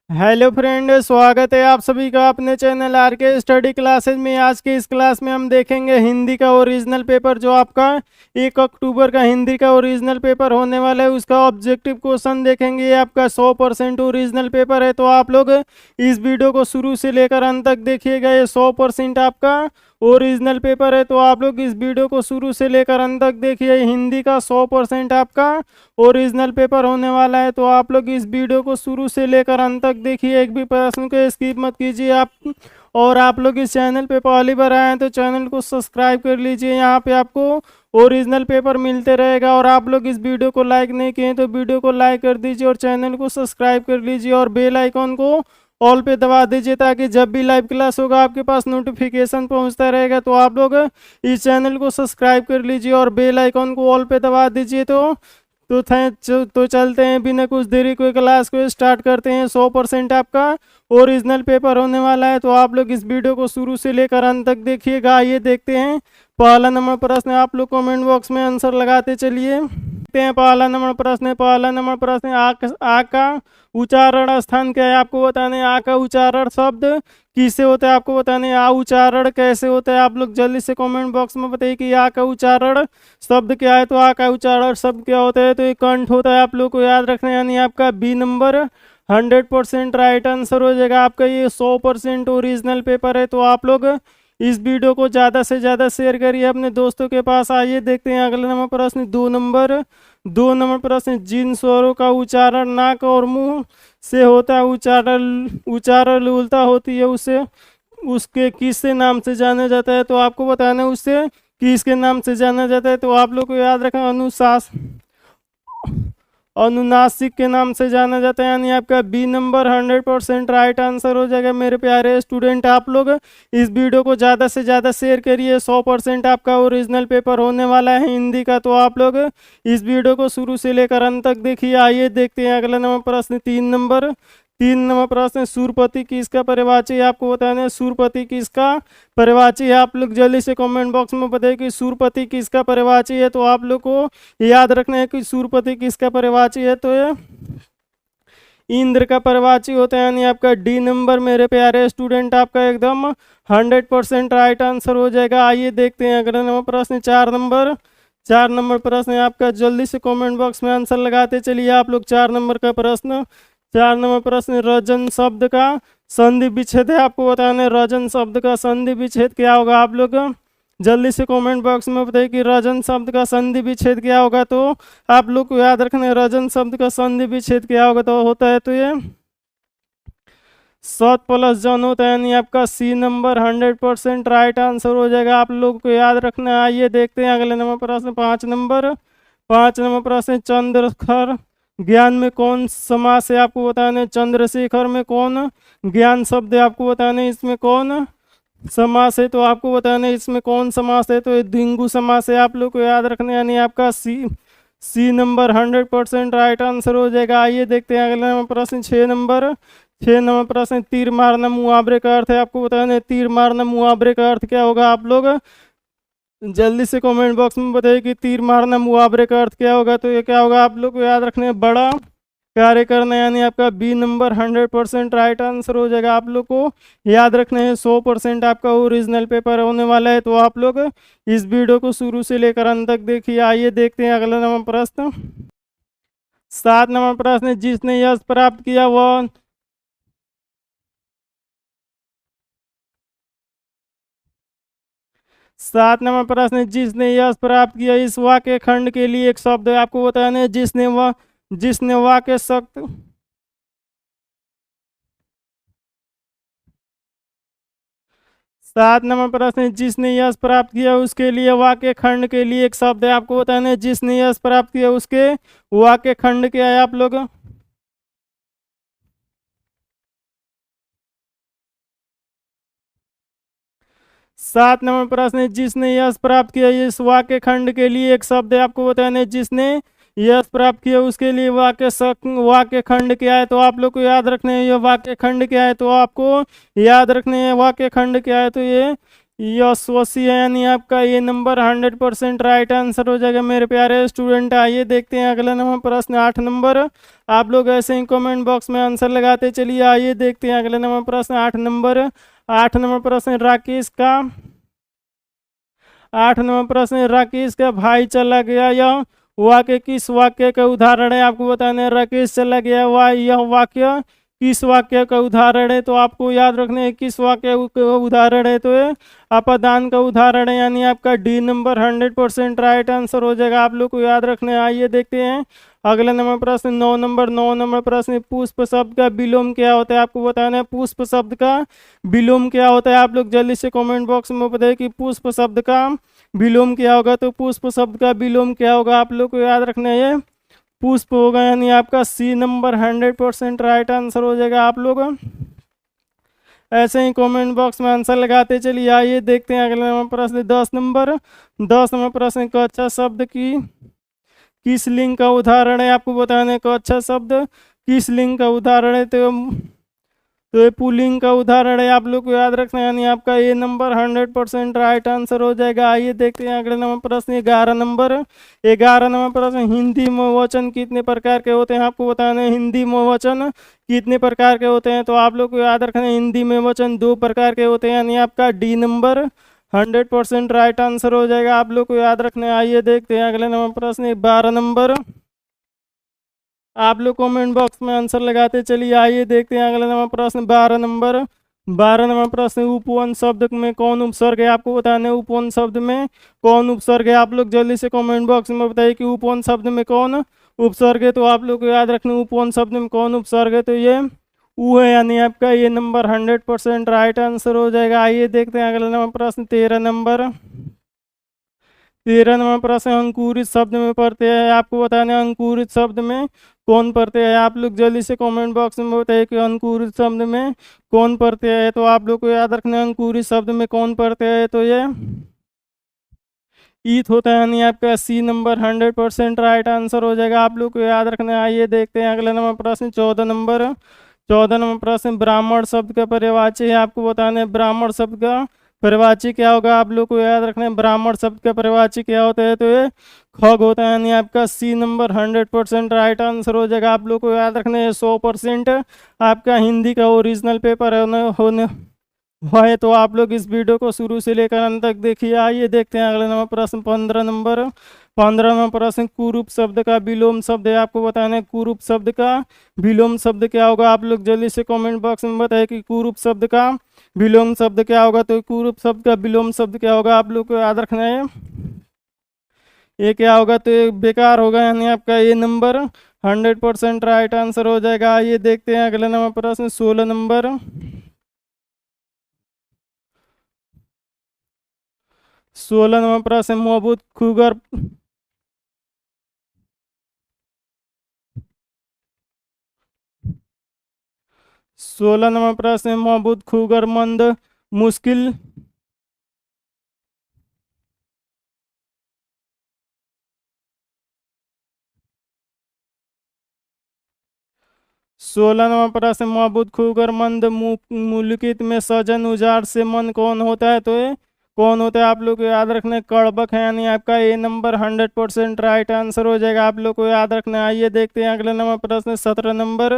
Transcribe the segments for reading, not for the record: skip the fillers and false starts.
Hello friend, स्वागत है आप सभी का अपने चैनल आर के स्टडी क्लासेज में। आज के इस क्लास में हम देखेंगे हिंदी का ओरिजिनल पेपर, जो आपका 1 अक्टूबर का हिंदी का ओरिजिनल पेपर होने वाला है। उसका ऑब्जेक्टिव क्वेश्चन देखेंगे। ये आपका 100% ओरिजिनल पेपर है, तो आप लोग इस वीडियो को शुरू से लेकर अंत तक देखिएगा। ये 100% आपका ओरिजिनल पेपर है, तो आप लोग इस वीडियो को शुरू से लेकर अंत तक देखिए। हिंदी का 100% आपका ओरिजिनल पेपर होने वाला है, तो आप लोग इस वीडियो को शुरू से लेकर अंत तक देखिए। एक भी प्रश्न को स्किप मत कीजिए आप। और आप लोग इस चैनल पे पहली बार आए हैं तो चैनल को सब्सक्राइब कर लीजिए। यहाँ पे आपको ओरिजिनल पेपर मिलते रहेगा। और आप लोग इस वीडियो को लाइक नहीं किए तो वीडियो को लाइक कर दीजिए और चैनल को सब्सक्राइब कर लीजिए और बेल आइकॉन को ऑल पे दबा दीजिए, ताकि जब भी लाइव क्लास होगा आपके पास नोटिफिकेशन पहुंचता रहेगा। तो आप लोग इस चैनल को सब्सक्राइब कर लीजिए और बेल आइकॉन को ऑल पे दबा दीजिए। तो चलते हैं, बिना कुछ देरी को क्लास को स्टार्ट करते हैं। 100% आपका ओरिजिनल पेपर होने वाला है, तो आप लोग इस वीडियो को शुरू से लेकर अंत तक देखिएगा। आइए देखते हैं पहला नंबर प्रश्न। आप लोग कमेंट बॉक्स में आंसर लगाते चलिए। देखते हैं पहला नंबर प्रश्न। पहला नंबर प्रश्न, आ का उच्चारण स्थान क्या है आपको बताना है। आ का उच्चारण शब्द किससे होता है आपको बताना है। आ उच्चारण कैसे होता है, आप लोग जल्दी से कमेंट बॉक्स में बताइए कि आ का उच्चारण शब्द क्या है। तो आ का उच्चारण शब्द क्या होता है, तो ये कंठ होता है। आप लोग को याद रखना है, यानी आपका बी नंबर 100% राइट आंसर हो जाएगा आपका। ये 100% ओरिजिनल पेपर है, तो आप लोग इस वीडियो को ज़्यादा से ज़्यादा शेयर करिए अपने दोस्तों के पास। आइए देखते हैं अगला नंबर प्रश्न। 2 नंबर प्रश्न, जिन स्वरों का उच्चारण नाक और मुंह से होता है, उच्चारण उल्टा होती है, उसे उसके किससे नाम से जाना जाता है। तो आपको बताना है उससे किसके नाम से जाना जाता है। तो आप लोग को याद रखना, अनुनासिक के नाम से जाना जाता है, यानी आपका बी नंबर 100% राइट आंसर हो जाएगा। मेरे प्यारे स्टूडेंट, आप लोग इस वीडियो को ज़्यादा से ज़्यादा शेयर करिए। 100% आपका ओरिजिनल पेपर होने वाला है हिंदी का, तो आप लोग इस वीडियो को शुरू से लेकर अंत तक देखिए। आइए देखते हैं अगला नंबर प्रश्न। 3 नंबर प्रश्न, सुरपति किसका परिवाची है आपको बताना है। सुरपति किसका परिवाची है, आप लोग जल्दी से कमेंट बॉक्स में बताइए कि सुरपति किसका परिवाची है। तो आप लोग को याद रखना है कि सुरपति किसका परिवाची है, तो ये इंद्र का परिवाची होता है, यानी आपका डी नंबर। मेरे प्यारे स्टूडेंट, आपका एकदम 100% राइट आंसर हो जाएगा। आइए देखते हैं अगला नंबर प्रश्न। 4 नंबर प्रश्न है आपका। जल्दी से कमेंट बॉक्स में आंसर लगाते चलिए आप लोग। 4 नंबर का प्रश्न। 4 नंबर प्रश्न, रजन शब्द का संधि विच्छेद है आपको बताना है। रजन शब्द का संधि विच्छेद क्या होगा, आप लोग जल्दी से कमेंट बॉक्स में बताइए कि रजन शब्द का संधि विच्छेद क्या होगा। तो आप लोग को याद रखना है रजन शब्द का संधि विच्छेद क्या होगा, तो होता है तो ये सत प्लस जन होता है, यानी आपका सी नंबर 100% राइट आंसर हो जाएगा। आप लोग को याद रखना है। आइए देखते हैं अगले नंबर प्रश्न। 5 नंबर प्रश्न, चंद्रशेखर ज्ञान में कौन समास है आपको बताना है। चंद्रशेखर में कौन ज्ञान शब्द है आपको बताना है। इसमें कौन समास है, तो आपको बताना है इसमें कौन समास है। तो ये द्विगु समास है, आप लोग को याद रखना है, यानी आपका सी नंबर 100% राइट आंसर हो जाएगा। आइए देखते हैं अगला नंबर प्रश्न। 6 नंबर प्रश्न, तीर मारना मुहावरे का अर्थ है आपको बताना है। तीर मारना मुहावरे का अर्थ क्या होगा, आप लोग जल्दी से कमेंट बॉक्स में बताइए कि तीर मारना मुहावरे का अर्थ क्या होगा। तो ये क्या होगा, आप लोग को याद रखना है बड़ा कार्य करना, यानी आपका बी नंबर 100% राइट आंसर हो जाएगा। आप लोग को याद रखना है 100% आपका ओरिजिनल पेपर होने वाला है, तो आप लोग इस वीडियो को शुरू से लेकर अंत तक देखिए। आइए देखते हैं अगला नंबर प्रश्न। 7 नंबर प्रश्न, जिसने यश प्राप्त किया वह 7 नंबर प्रश्न, जिसने यश प्राप्त किया, इस वाक्य खंड के लिए एक शब्द है आपको बताना है। जिसने वाक्य शब्द 7 नंबर प्रश्न, जिसने यश प्राप्त किया उसके लिए वाक्य खंड के लिए एक शब्द है आपको बताना है। जिसने यश प्राप्त किया उसके वाक्य खंड क्या है, आप लोग 7 नंबर प्रश्न, जिसने यश प्राप्त किया, इस वाक्य खंड के लिए एक शब्द है आपको बताना है। जिसने यश प्राप्त किया उसके लिए वाक्य खंड क्या है, तो आप लोग को याद रखने हैं ये वाक्य खंड क्या है। तो आपको याद रखने हैं वाक्य खंड क्या है, तो ये यशस्वी है, यानी आपका ये नंबर 100% राइट आंसर हो जाएगा मेरे प्यारे स्टूडेंट। आइए देखते हैं अगला नंबर प्रश्न 8 नंबर। आप लोग ऐसे ही कमेंट बॉक्स में आंसर लगाते चलिए। आइए देखते हैं अगला नंबर प्रश्न 8 नंबर। 8 नंबर प्रश्न राकेश का 8 नंबर प्रश्न राकेश का भाई चला गया, यह वाक्य किस वाक्य का उदाहरण है? आपको बताना है राकेश चला गया, यह वाक्य किस वाक्य का उदाहरण है? तो आपको याद रखना है किस वाक्य का उदाहरण है। तो ये अपादान का उदाहरण है, यानी आपका डी नंबर 100% राइट आंसर हो जाएगा। आप लोग को याद रखना है। आइए देखते हैं अगला नंबर प्रश्न 9 नंबर। 9 नंबर प्रश्न पुष्प शब्द का विलोम क्या होता है? आपको बताना है पुष्प शब्द का विलोम क्या होता है। आप लोग जल्दी से कमेंट बॉक्स में बताइए कि पुष्प शब्द का विलोम क्या होगा। तो पुष्प शब्द का विलोम क्या होगा, आप लोग को याद रखना है पुष्प होगा, यानी आपका सी नंबर 100% राइट आंसर हो जाएगा। आप लोग ऐसे ही कमेंट बॉक्स में आंसर लगाते चलिए। आइए देखते हैं अगला नंबर प्रश्न 10 नंबर। 10 नंबर प्रश्न कच्छा शब्द की किस लिंग का उदाहरण है? आपको बताना है कच्छा शब्द किस लिंग का उदाहरण है। तो ये पुल्लिंग का उदाहरण है। आप लोग को याद रखना है, यानी आपका ये नंबर 100% राइट आंसर हो जाएगा। आइए देखते हैं अगले नंबर प्रश्न 11 नंबर। 11 नंबर प्रश्न हिंदी में वचन कितने प्रकार के होते हैं? आपको बताना है हिंदी में वचन कितने प्रकार के होते हैं। तो आप लोग को याद रखना है हिंदी में वचन 2 प्रकार के होते हैं, यानी आपका डी नंबर 100% राइट आंसर हो जाएगा। आप लोग को याद रखना है। आइए देखते हैं अगले नंबर प्रश्न 12 नंबर। आप लोग कमेंट बॉक्स में आंसर लगाते चलिए। आइए देखते हैं अगला नंबर प्रश्न 12 नंबर। 12 नंबर प्रश्न उपवन शब्द में कौन उपसर्ग है? आपको बताना है उपवन शब्द में कौन उपसर्ग है। आप लोग जल्दी से कमेंट बॉक्स में बताइए कि उपवन शब्द में कौन उपसर्ग है। तो आप लोग को याद रखना उपवन शब्द में कौन उपसर्ग है। तो ये ऊ है, यानी आपका ये नंबर 100% राइट आंसर हो जाएगा। आइए देखते हैं अगला नंबर प्रश्न 13 नंबर। 13 नंबर प्रश्न अंकुरित शब्द में प्रत्यय है। आपको बताना है अंकुरित शब्द में कौन प्रत्यय है। आप लोग जल्दी से कमेंट बॉक्स में बताइए कि अंकुरित शब्द में कौन प्रत्यय है। तो आप लोग को याद रखना है अंकुरित शब्द में कौन प्रत्यय है। तो ये ईथ होता है, यानी आपका सी नंबर 100% राइट आंसर हो जाएगा। आप लोग को याद रखना है। आइए देखते हैं अगला नंबर प्रश्न 14 नंबर। 14 नंबर प्रश्न ब्राह्मण शब्द का पर्यायवाची है। आपको बताना है ब्राह्मण शब्द का पर्यायवाची क्या होगा। आप लोग को याद रखना है ब्राह्मण शब्द का पर्यायवाची क्या होता है। तो ये खग होता है, यानी आपका सी नंबर 100% राइट आंसर हो जाएगा। आप लोग को याद रखना है 100% आपका हिंदी का ओरिजिनल पेपर होने है। तो आप लोग इस वीडियो को शुरू से लेकर अंत तक देखिए। आइए देखते हैं अगला नंबर प्रश्न 15 नंबर। 15 नंबर प्रश्न कुरूप शब्द का विलोम शब्द है। आपको बताना है कुरूप शब्द का विलोम शब्द क्या होगा। आप लोग जल्दी से कमेंट बॉक्स में बताएं कि कुरूप शब्द का विलोम शब्द क्या होगा। तो कुरूप शब्द का विलोम शब्द क्या होगा, आप लोग को याद रखना है। ये क्या होगा, तो ये बेकार होगा, यानी आपका ये नंबर 100% राइट आंसर हो जाएगा। आइए देखते हैं अगला नंबर प्रश्न 16 नंबर। 16 नंबर प्रश्न महबूब खुगर 16 नंबर प्रश्न महबूब खुगर मंद मुश्किल 16 नंबर प्रश्न महबूब खुगर मंद मुल्कित में सजन उजाड़ से मन कौन होता है। तो ये कौन होता है, आप लोग को याद रखना है कड़बक है, यानी आपका ये नंबर 100% राइट आंसर हो जाएगा। आप लोग को याद रखना है। आइए देखते हैं अगला नंबर प्रश्न 17 नंबर।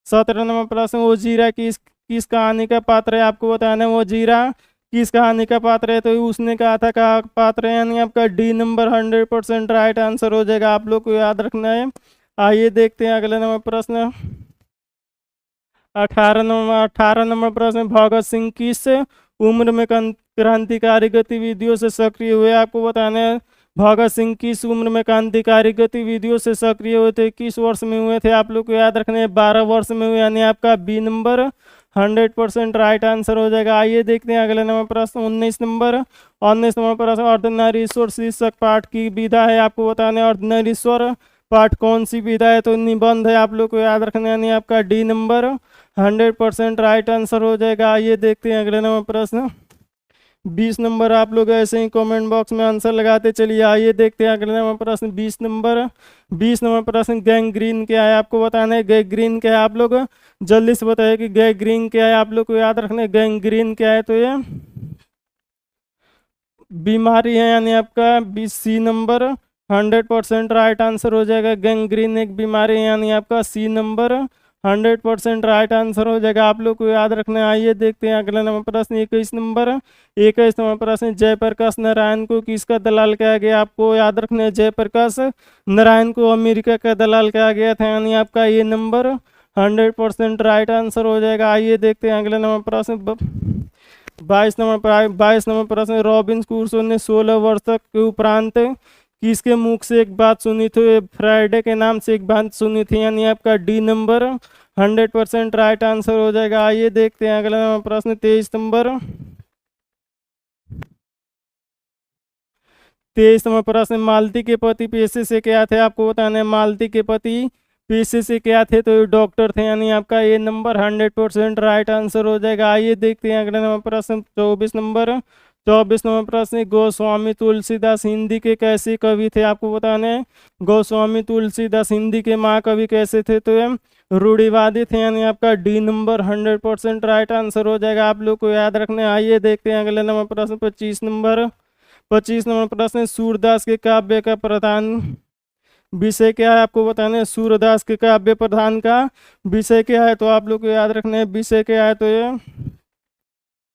17 नंबर प्रश्न वो जीरा किस किस कहानी का पात्र है। आपको बताना है वो जीरा किस कहानी का पात्र है। तो उसने कहा था का पात्र है, यानी आपका डी नंबर 100% राइट आंसर हो जाएगा। आप लोग को याद रखना है। आइए देखते हैं अगला नंबर प्रश्न 18 नंबर प्रश्न भगत सिंह किस उम्र में क्रांतिकारी गतिविधियों से सक्रिय हुए। आपको बताना है भगत सिंह किस उम्र में क्रांतिकारी गतिविधियों से सक्रिय हुए थे, किस वर्ष में हुए थे। आप लोग को याद रखना है 12 वर्ष में हुए, यानी आपका बी नंबर 100% राइट आंसर हो जाएगा। आइए देखते हैं अगले नंबर प्रश्न 19 नंबर। 19 नंबर प्रश्न अर्धनारीश्वर शीर्षक पाठ की विधा है। आपको बताना है अर्धनारीश्वर पाठ कौन सी विधा है। तो निबंध है। आप लोग को याद रखना है, यानी आपका डी नंबर 100% राइट आंसर हो जाएगा। आइए देखते हैं अगले नंबर प्रश्न 20 नंबर। आप लोग ऐसे ही कमेंट बॉक्स में आंसर लगाते चलिए। आइए देखते हैं अगले नंबर प्रश्न 20 नंबर। 20 नंबर प्रश्न गैंग्रीन क्या है। आपको बताना है गैंग्रीन क्या है। आप लोग जल्दी से बताइए कि गैंग्रीन क्या है। आप लोग को याद रखना है गैंग्रीन क्या है। तो ये बीमारी है यानी आपका B C number 100% right answer हो जाएगा। गैंग्रीन एक बीमारी है यानी आपका सी नंबर 100% राइट आंसर हो जाएगा। आप लोग को याद रखना है। आइए देखते हैं अगला नंबर प्रश्न 21 नंबर प्रश्न। जयप्रकाश नारायण को किसका दलाल कहा गया? आपको याद रखना है जयप्रकाश नारायण को अमेरिका का दलाल कहा गया था यानी आपका ये नंबर 100% राइट आंसर हो जाएगा। आइए देखते हैं अगला नंबर प्रश्न 22 नंबर प्रश्न। रॉबिन क्रूसो ने 16 वर्ष के उपरांत किसके मुख से एक बात सुनी थी? फ्राइडे के नाम से एक बात सुनी थी यानी आपका डी नंबर 100% राइट आंसर हो जाएगा। आइए देखते हैं अगला नंबर प्रश्न 23 नंबर प्रश्न। मालती के पति पेशे से क्या थे? आपको बताना है मालती के पति पेशे से क्या थे? तो ये डॉक्टर थे यानी आपका ये नंबर 100% राइट आंसर हो जाएगा। आइए देखते हैं अगला नंबर प्रश्न 24 नंबर प्रश्न। गोस्वामी तुलसीदास हिंदी के कैसे कवि थे? आपको बताना है गोस्वामी तुलसीदास हिंदी के महाकवि कैसे थे? तो ये रूढ़िवादी थे यानी आपका डी नंबर 100% राइट आंसर हो जाएगा। आप लोग को याद रखना है। आइए देखते हैं अगले नंबर प्रश्न 25 नंबर प्रश्न। सूरदास के काव्य का प्रधान विषय क्या है? आपको बताना है सूरदास के काव्य प्रधान का विषय क्या है? तो आप लोग को याद रखना है विषय क्या है? तो ये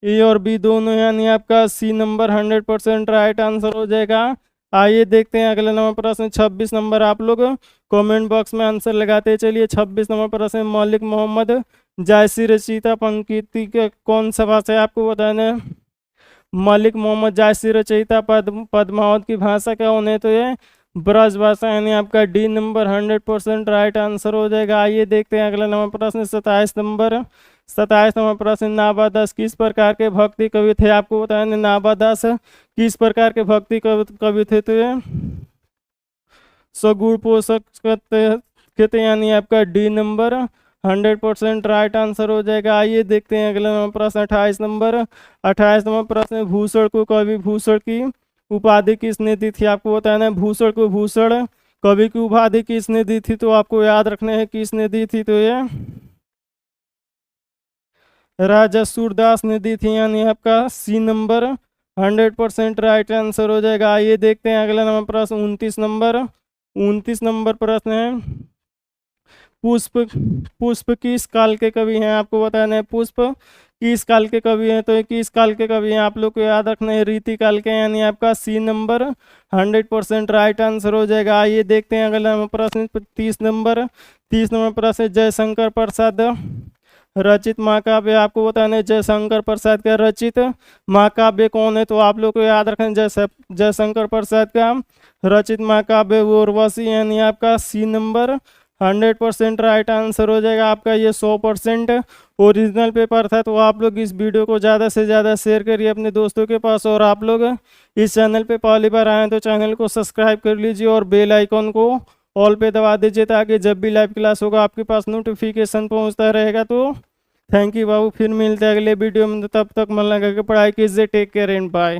ए और बी दोनों यानी आपका सी नंबर 100% राइट आंसर हो जाएगा। आइए देखते हैं अगला नंबर प्रश्न 26 नंबर। आप लोग कमेंट बॉक्स में आंसर लगाते चलिए। 26 नंबर प्रश्न। मौलिक मोहम्मद जायसी रचयिता पंक्ति के कौन सा भाषा है? आपको बताना है मलिक मोहम्मद जायसी रचयिता पद्मावत की भाषा क्या होने? तो ये ब्रज भाषा यानी आपका डी नंबर 100% राइट आंसर हो जाएगा। आइए देखते हैं अगला नंबर प्रश्न 27 नंबर प्रश्न। नाबादास किस प्रकार के भक्ति कवि थे? आपको बताना नाबादास किस प्रकार के भक्ति कवि थे? तो ये सगुण पोषक कहते यानी आपका डी नंबर 100% राइट आंसर हो जाएगा। आइए देखते हैं अगला नंबर प्रश्न 28 नंबर प्रश्न। भूषण को कवि भूषण की उपाधि किसने दी थी? आपको बताना है भूषण को भूषण कवि की उपाधि किसने दी थी? तो आपको याद रखना है किसने दी थी। तो ये राजा सूरदास ने दी थी यानी आपका सी नंबर 100% राइट आंसर हो जाएगा। आइए देखते हैं अगला नंबर प्रश्न 29 नंबर प्रश्न है। पुष्प पुष्प किस काल के कवि हैं? आपको बताना है पुष्प किस काल के कवि हैं? तो ये किस काल के कवि हैं? आप लोग को याद रखना है रीति काल के यानी आपका सी नंबर 100% राइट आंसर हो जाएगा। आइए देखते हैं अगला प्रश्न 30 नंबर प्रश्न। जयशंकर प्रसाद रचित महाकाव्य। आपको बताना है जयशंकर प्रसाद का रचित महाकाव्य कौन है? तो आप लोग को याद रखना है जयशंकर प्रसाद का रचित महाकाव्य उर्वशी यानी आपका सी नंबर 100% राइट आंसर हो जाएगा। आपका ये 100% ओरिजिनल पेपर था। तो आप लोग इस वीडियो को ज़्यादा से ज़्यादा शेयर करिए अपने दोस्तों के पास। और आप लोग इस चैनल पे पहली बार आए तो चैनल को सब्सक्राइब कर लीजिए और बेल आइकन को ऑल पे दबा दीजिए ताकि जब भी लाइव क्लास होगा आपके पास नोटिफिकेशन पहुंचता रहेगा। तो थैंक यू बाबू। फिर मिलते हैं अगले वीडियो में। तब तक मन लगा के पढ़ाई कीजिए। Take care and bye.